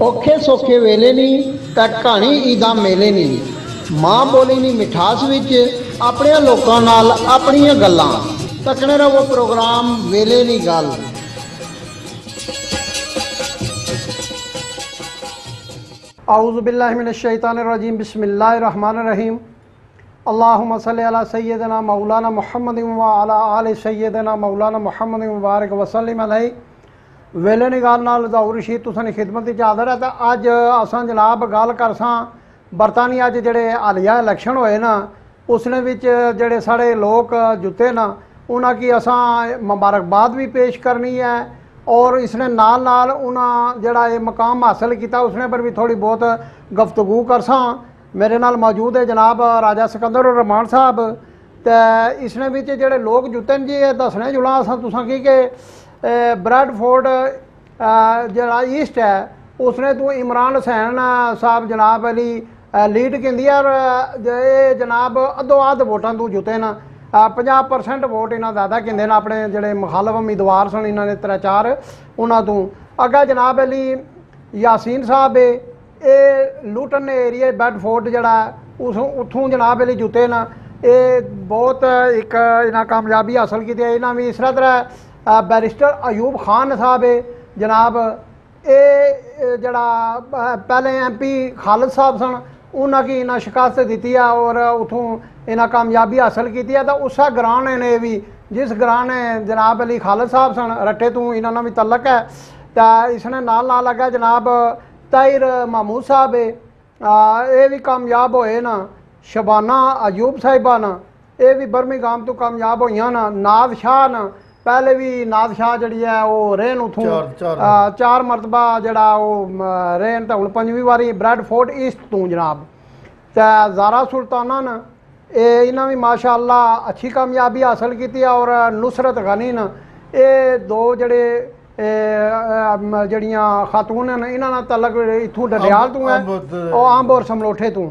ਔਖੇ ਸੌਖੇ ਵੇਲੇ ਨਹੀਂ ਤਾਂ ਕਹਾਣੀ ਈਦਾਂ ਮੇਲੇ ਨਹੀਂ। ਮਾਂ ਬੋਲੀ ਨਹੀਂ ਮਿਠਾਸ ਵਿੱਚ ਆਪਣੇ ਲੋਕਾਂ ਨਾਲ ਆਪਣੀਆਂ ਗੱਲਾਂ। ਤੱਕਣੇ ਰਹੋ ਪ੍ਰੋਗਰਾਮ ਵੇਲੇ ਨਹੀਂ ਗੱਲ। ਆਊज़ु बिल्लाहि मिनश शैतानिर रजीम बिस्मिल्लाहिर रहमानिर रहीम। अल्लाहुम्मा सल्लि अला सय्यिदना मौलाना मुहम्मद व अला आलि सय्यिदना मौलाना मुहम्मद मुबारक वसल्लम अलैहि। वेले निगाल नाल ज़हूर रशीद तुसां दी खिदमत च हाज़र है। तो अज असां जनाब गल करसां बरतानिया च जेहड़े हालिया इलैक्शन होए ना उसने विच जेहड़े साढ़े लोग जुते ना उन्हां की असां मुबारकबाद भी पेश करनी है और इसने नाल नाल उन्हां जड़ा ये मकाम हासिल किया उसने पर भी थोड़ी बहुत गुफ्तगू करसां। मेरे नाल मौजूद है जनाब राजा सिकंदर रहमान साहब। तो इसने विच जेहड़े लोग जुते न जी दसने जुड़ा असां तुसां की कि ब्रैडफोर्ड जड़ा ईस्ट है उसने तो इमरान हुसैन साहब जनाब अली लीड की और ये जनाब अद्धो अद्ध वोटां तो जुते न। 50% वोट इन्हें ज़्यादा कहते हैं अपने जोड़े मुखालफ उम्मीदवार सन इन्होंने 3-4 उन्होंने तो अगर जनाब अली यासीन साहब है ये लूटन एरिए बैडफोर्ड जड़ा उस उतों जनाब अली जुते न। ये बहुत एक इन्हें कामयाबी हासिल की इन्हें भी इस तरह बैरिस्टर अयूब खान साहब है जनाब ये जड़ा पहले MP खालिद साहब सन उन्होंने की इन्हें शिकायत दी है और उतों इन्हें कामयाबी हासिल की है। तो उस ग्रां ने भी जिस ग्रां ने जनाब अली खालिद साहब सन रट्टे तो इन्होंने भी तलक है। तो इसने नाल नाल लगा जनाब ताहिर महमूद साहब है ये भी कामयाब होए ना। शबाना अयूब साहिबा न ये भी बर्मिंघम तो कामयाब हुई ना। नाज शाह न पहले भी नाज शाह जड़ी है वो रेन उतों 4 मरतबा जड़ा वो रेन तो हूँ 5वीं बारी ब्रैडफोर्ड ईस्ट तू जनाब। तो ज़ारा सुल्ताना न इन्हें भी माशाअल्लाह अच्छी कामयाबी हासिल की और नुसरत गनी न ये दो जड़े जड़ियाँ खातून हैं इन्होंने तलक इतों डडियाल तू है और अंब और समलोठे तू।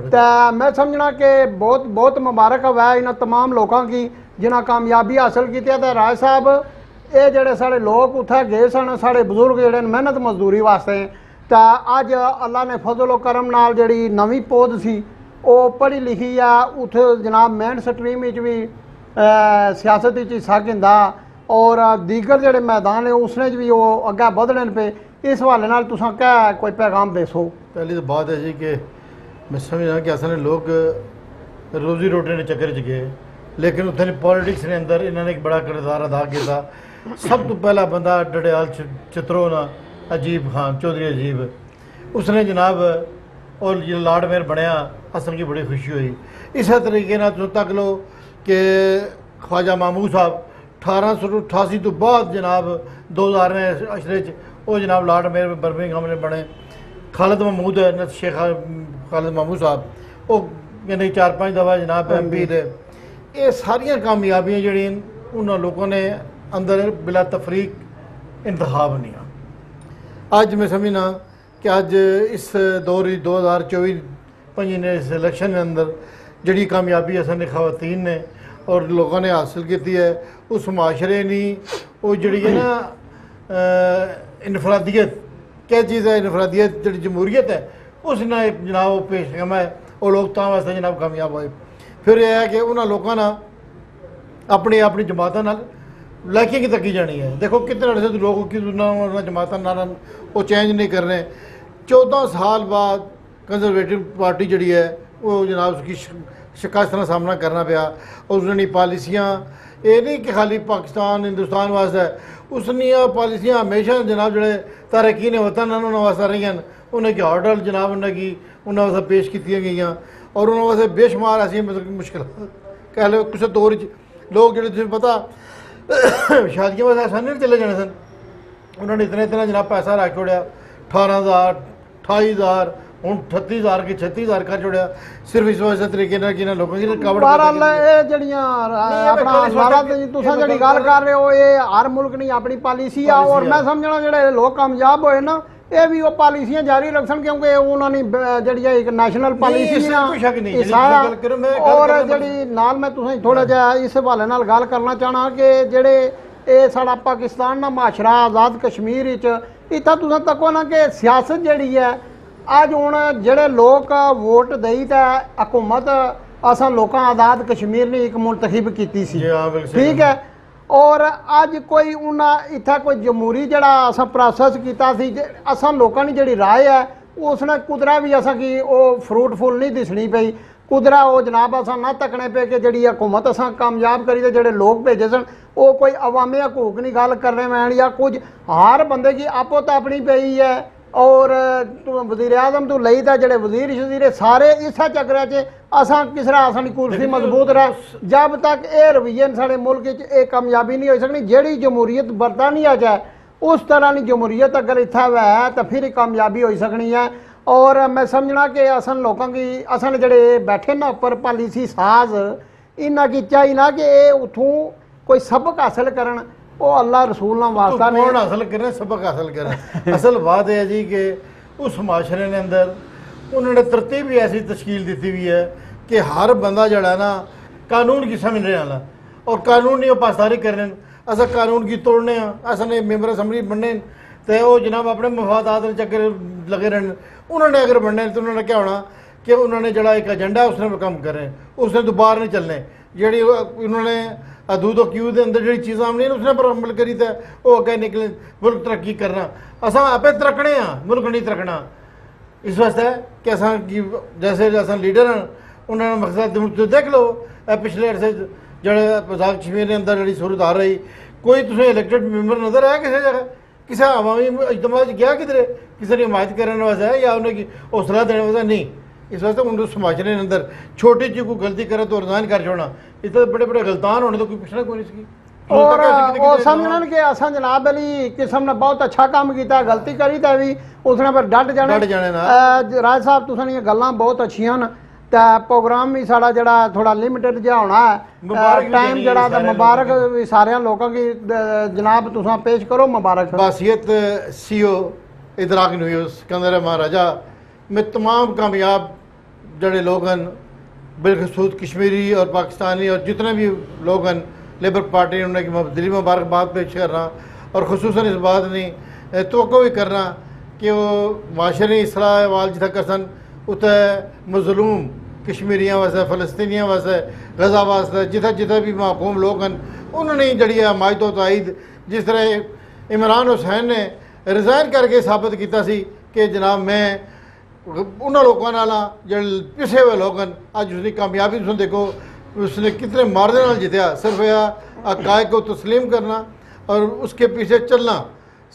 तो मैं समझना कि बहुत बहुत मुबारक है इन्होंने तमाम लोगों की जिन्हें कामयाबी हासिल की। तो राय साहब ये जड़े साढ़े लोग उत्थे गए सन साढ़े बजुर्ग जड़े मेहनत मजदूरी वास्ते। तो अज अल्लाह ने फजल करम नाल जड़ी नवीं पोद सी वो पढ़ी लिखी है उत्थे जनाब मेन स्ट्रीम भी सियासत हिस्सा घेंदा और दीगर जड़े मैदान है उसने भी वो अगे बधने पे। इस हवाले नाल तुसां क्या कोई पैगाम दसो। पहली तो बात है जी कि मैं समझना कि असल लोग रोजी रोटी के चक्कर च गए लेकिन उत्थे पॉलिटिक्स ने अंदर इन्होंने एक बड़ा किरदार अदा किया। सब तो पहला बंदा डडियाल चित्रो ना अजीब खान चौधरी अजीब उसने जनाब और जो लॉर्ड मेयर बनया असल की बड़ी खुशी हुई। इस तरीके ना तुम तक लो कि ख्वाजा महमूद साहब 1888 तो बाद जनाब 2000 में अशरे वो जनाब लॉर्ड मेयर बर्मिंघम ने बने। खालिद महमूद है शेख खालिद महमूद साहब वो यानी 4-5 दफ़ा जनाब MP थे। ये सारिया कामयाबियाँ जड़ियाँ उन्होंने लोगों ने अंदर बिला तफरीक इंतखाब नहीं। अज मैं समझना कि अज इस दौर 2024-25 ने इस इलेक्शन के अंदर जड़ी कामयाबी असन खवातीन ने और लोगों ने हासिल की है उस माशरे ने वो जड़ी है ना इनफरादियत क्या चीज़ है इनफरादियत जड़ी जमहूरीत है उसने जनाब पेशगम है और लोग तां वास्ते जनाब कामयाब होए। फिर यह है कि उन्होंने लोगों ना अपनी अपनी जमातों नाल लैकिंग तकी जानी है। देखो कितने अरसे लोग कि जमातों नाल वो चेंज नहीं कर रहे। 14 साल बाद कंजरवेटिव पार्टी जड़ी है वो जनाब उसकी शिकस्त का सामना करना पाया और उसने पॉलिसियाँ ये नहीं कि खाली पाकिस्तान हिंदुस्तान वास्ते उसने पॉलिसियाँ हमेशा जनाब जोड़े तारकीन वतन उन्होंने वास्ते रही हैं। उन्हें की हॉर्डल जनाब उन्हें की उन्होंने वास्ते पेश की गई और उन्होंने वास्ते बेशुमार ऐसी मुश्किल कह लो कुछ दौर लोग जो तुम्हें पता शादियों वास्ते ऐसा नहीं चले जाने सन उन्होंने इतना इतना जनाब पैसा रख छोड़ा 18,000 28,000 हूँ 38,000 की 36,000 कर छोड़ा सिर्फ इस वजह तरीके कि लोगों की रुकावट गल कर रहे हो ये हर मुल्क नहीं अपनी पॉलिसी है और मैं समझना जो लोग कामयाब होए ना ये भी वो पॉलिसियां जारी रखन क्योंकि उन्होंने जी एक नैशनल पॉलिसी और जी नाल मैं तुसें थोड़ा जिहा इस हवाले नाल गल करना चाहना कि जेड़े ਇਹ ਸਾਡਾ ਪਾਕਿस्तान ਦਾ ਮਾਸ਼ਰਾ आज़ाद कश्मीर इत्थै तुसें तक्को ना कि सियासत जिहड़ी है अज हुण जिहड़े लोग वोट देई ते हुकूमत असां लोकां आज़ाद कश्मीर ने एक मुंतखब कीती सी, जी हाँ, बिल्कुल ठीक है। और अज कोई उन्हें इत्थै कोई जमहूरी जिहड़ा असां प्रोसैस कीता सी, असां लोकां दी जिहड़ी राय है उसने कुदरा भी असां की ओह फ्रूटफुल नहीं दिसनी पई, कुदरा वो जनाब असां ना तकने पे कि जिहड़ी हुकूमत असां कामयाब करी ते जिहड़े लोग भेजे सन वो कोई अवामी हकूक नहीं गल करने में या कुछ हर बंदे की आपो तो अपनी पई है। और वज़ीर आज़म तो लई था जिहड़े वज़ीर शजीर सारे इस चक्कर च असां किस तरह असां कुर्सी मजबूत रहे जब तक ये रवैये साढ़े मुल्क च कामयाबी नहीं हो सकनी। जिहड़ी जमहूरीयत बरतानिया च है उस तरह की जमहूरीयत अगर इत्थै है तो फिर कामयाबी हो सकनी है। और मैं समझना कि असन लोगों की असन जड़े बैठे ना उपर पॉलिसी साज इन्ना की चाहिए ना कि ये उतों कोई सबक हासिल करन, वो अल्लाह रसूल ना वास्ता तो कौन हासिल करें, सबक हासिल करें। असल बात है जी कि उस माशरे ने अंदर उन्होंने तरतीब भी ऐसी तश्कील दी हुई है कि हर बंदा जड़ा ना कानून की समझने वाला और कानून नहीं पासदारी करने, असा कानून की तोड़ने असा ने मेंबर असम्बली बनने तो वो जनाब अपने मफादात चक्कर लगे रहने। उन्होंने अगर बनने तो उन्होंने क्या होना कि उन्होंने जड़ा एक एजेंडा उसने कम करें, उसने दोबारा नहीं चलने। जी उन्होंने अदूद क्यू के अंदर जी चीज़ा आमनी उसने पर अमल करी तो वो अगे निकले मुल्क तरक्की करना। असा आपे तरकने मुल्क नहीं तरकना। इस वास्ते कि असा जैसे असा लीडर हैं उन्होंने मकसद तो देख लो पिछले अरसे जड़े आज़ाद कश्मीर के अंदर जी सूरत आ रही कोई तुझे इलैक्टेड मैंबर नजर आया किसी जगह, किसी अवामी इज्तमा गया किधरे किसी ने हिमायत करने वास्ते है या उन्हें हौसला देने वास्ते नहीं। इस वास्ते उन समाजने के अंदर छोटी चीज कोई गलती करे तो रिजाइन कर छोड़ना, इस बड़े बड़े गलतान होने तो कोई पूछना कोई नहीं। और वो समझन कि असा जनाब अली किस्म ने बहुत अच्छा काम किया, गलती करी तो भी उसने पर डट जाने। राज साहब तुसां ये गल्लां बहुत अच्छियां न तो प्रोग्राम भी साड़ा जड़ा थोड़ा लिमिटेड जिहा होना है टाइम जड़ा तो मुबारक भी सारे लोगों की जनाब तुसां पेश करो मुबारक। बासियत सीओ इदराक न्यूज़ सिकंदर महाराजा में तमाम कामयाब जड़े लोग हैं बिलखसूस कश्मीरी और पाकिस्तानी और जितने भी लोग हैं लेबर पार्टी ने उन्हें दिली मुबारकबाद पेश करना और खुसूसन इस बात नहीं तो भी करना कि वो माशरे इसलाह वाल जिथा करसन उत मजलूम कश्मीरियाँ वास्ते फ़लस्तीनियाँ वास्ते गज़ा वास्ते जिथे जिथे भी महकूम लोग हैं उन्होंने जड़ी हमायत ताईद जिस तरह इमरान हुसैन ने रिज़ाइन करके साबित किया कि जनाब मैं उन्होंने लोगों नाल जो पिछे हुए लोग हैं अज उसकी कामयाबी तुम देखो उसने कितने मार्जिन नाल जितया। सिर्फ यह अकायद को तस्लीम करना और उसके पीछे चलना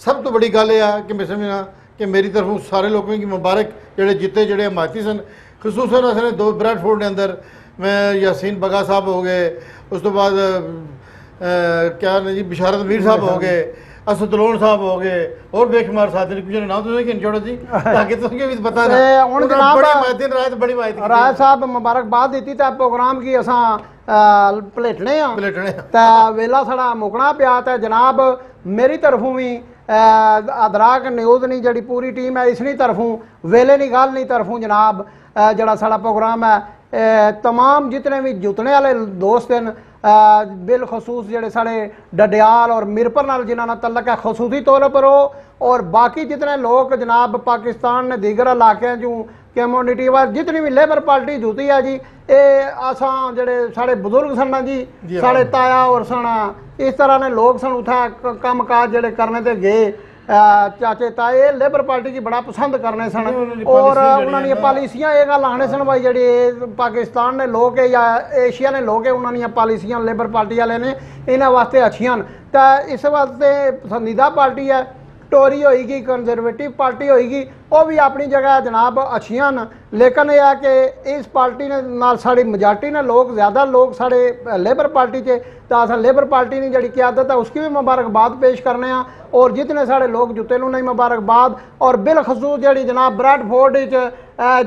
सब तो बड़ी गल है कि मैं समझना कि मेरी तरफों सारे लोगों की मुबारक जोड़े जिते जोड़े हमायती सन। खसूसन असने दो ब्रैडफोर्ड के अंदर मैं यासीन बगा साहब हो गए, उस तो बाद क्या जी बिशारत मीर साहब हो गए, असदलोन साहब हो गए और बेशुमार साथी ने नाम तो नहीं जोड़ा जी ताकि तुमके भी पता ना हुन जनाब बड़ी मायदे राय बड़ी मायदे राय साहब मुबारकबाद दी ता प्रोग्राम की असां पलेटने ता वेला साड़ा मुकना पिया ता जनाब मेरी तरफों भी अदराक न्यूज़ नहीं जड़ी पूरी टीम है इसनी तरफों वेले नहीं गल नहीं तरफों जनाब जड़ा साड़ा प्रोग्राम है तमाम जितने भी जुतने वाले दोस्त हैं बिलखसूस जोड़े साढ़े डडियाल और मिरपर नाल जिन्होंने तलक है खसूसी तौर पर हो और बाकी जितने लोग जनाब पाकिस्तान ने दीगर इलाके जो कम्यूनिटी वाइज जितनी भी लेबर पार्टी जुती है जी ये असां जड़े साढ़े बुजुर्ग सन जी साढ़े ताया और सन इस तरह ने लोग सन उठा कम काज जड़े करने ते गए चाचे ताए लेबर पार्टी की बड़ा पसंद करने सन और उन्होंने पॉलिसियां ये गल आने सन भाई जी पाकिस्तान ने लोग है या एशिया ने लोग है उन्होंने पॉलिसियां लेबर पार्टी वाले ने इन्होंने वास्ते अच्छियां तो इस वास्ते पसंदीदा पार्टी है। टोरी होएगी कंजरवेटिव पार्टी होएगी वो भी अपनी जगह जनाब अच्छियां न लेकिन यह है कि इस पार्टी ने नाल साड़ी मेजॉरिटी ने लोग ज़्यादा लोग साढ़े लेबर पार्टी च तो अस लेबर पार्टी ने जी क्यादत है उसकी भी मुबारकबाद पेश करने और जितने साढ़े लोग जुते उन्हें मुबारकबाद और बिलखसूस जी जनाब ब्रैडफोर्ड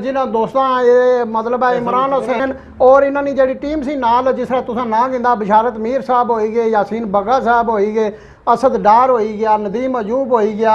जिन्होंने दोस्तों ये मतलब है इमरान हुसैन और इन्होंने जी टीम सी नाल जिस तरह तुसा ना गिंदा बिशारत मीर साहब हो गए, यासीन बगा साहब हो गए, असद डार हो गया, नदीम अजूब हो गया,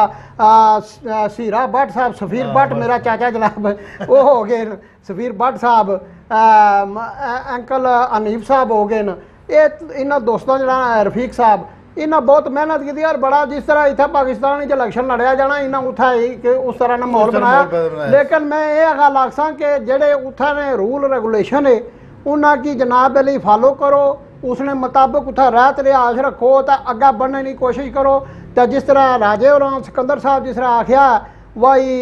सीरा भट्ट साहब, सफ़ीर भट्ट मेरा चाचा जनाब वो हो गए, सफ़ीर भट्ट साहब, अंकल अनीफ साहब हो गए न ये इन्होंने दोस्तों जरा रफीक साहब इन्हें बहुत मेहनत की और बड़ा जिस तरह इतना पाकिस्तान च इलेक्शन लड़िया जाना इन्हें उत्थे कि उस तरह ने माहौल बनाया। लेकिन मैं ये गल आखसा कि जेडे उत्थे ने रूल रेगुलेशन है उन्हें की जनाब अली फॉलो करो, उसने मुताबिक उत्थे रहत रिहाज रखो तो अगे बढ़ने की कोशिश करो। तो जिस तरह राजे और सिकंदर साहब जिस तरह आख्या वही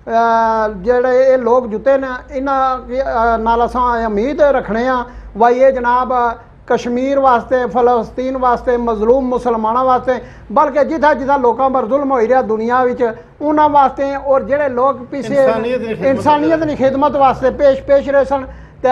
जेडे ये लोग जुते ने इन्हों नाल असां उम्मीद रखने वही ये जनाब कश्मीर वास्ते फलस्तीन वास्ते मजलूम मुसलमानों वास्ते बल्कि जिथा जिथा लोगों पर जुल्म हो रहा दुनिया उन्होंने वास्ते और जेडे लोग पीछे इंसानियत की खिदमत वास्ते पेश रहे सन। तो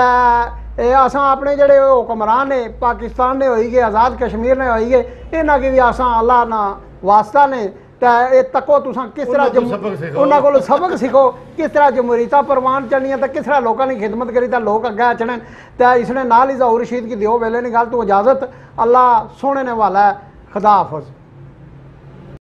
असां अपने जेडे हुक्मरान ने पाकिस्तान ने होई गए आज़ाद कश्मीर ने होई गए इन्हों की भी असां अल्लाह ना वास्ता ने तको तुसां किस तरह उन्होंने को सबक सीखो किस तरह जमहूरीयत परवान चलनी तो किस तरह लोगों की खिदमत करी तो लोग अगे अचने। तो इसने नाल ही ज़हूर रशीद की दियो वेले नहीं गल तू इजाज़त, अल्लाह सोने ने वाला है। खुदा हाफिज़।